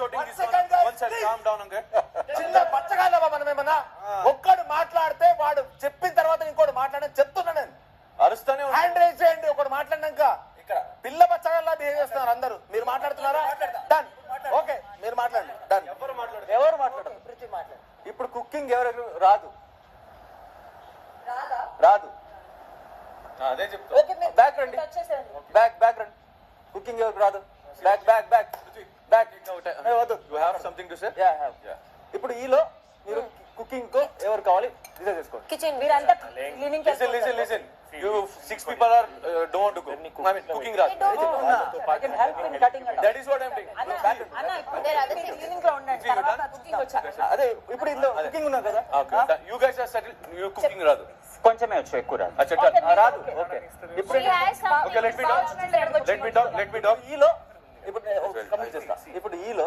shouting. One second, guys, One second, please. calm down, okay? చిన్న పచ్చగాలవా మనం ఏమన్నా? ఒక్కడు మాట్లాడితే వాడు చెప్పిన తర్వాత ఇంకోటి మాట్లాడని చెప్తున్నా నేను. అరుస్తానే ఉన్నా. హ్యాండ్ రైజ్ చేయండి ఒకటి మాట్లాడినాక. పిల్ల పచ్చగాల్లా బిహేవ్ చేస్తున్నారు అందరూ. మీరు మాట్లాడుతున్నారా? డన్. ఓకే, మీరు మాట్లాడండి. డన్. ఎవరు మాట్లాడరు? ఇప్పుడు కుకింగ్ ఎవరు రాదు. అదే చెప్తా. బ్యాక్ రండి. బ్యాక్ రండి. కుకింగ్ ఎవరికి రాదు? బ్యాక్. వద్దు. You have something to say? Yeah. ఇప్పుడు ఈలో మీరు కుకింగ్ కు ఎవరు కావాలి డిసైడ్ చేసుకోండి. కిచెన్ మీరంతా cleaning Listen. You 6 people are don't want to cook. I mean, cooking రాదు. That is what I'm doing. Cleaning లో ఉండండి తర్వాత కుకింగ్ వచ్చాక అదే ఇప్పుడు ఇందులో కుకింగ్ ఉన్నా కదా. Okay. You guys are settled. You cooking రాదు. కొంచెమే వచ్చు, ఎక్కువ రాదు. అచ్చా రాదు. ఓకే. ఇప్పుడు Okay, let me talk. ఈలో ఇప్పుడు కంప్లీట్ చేస్తా. ఇప్పుడు ఈలో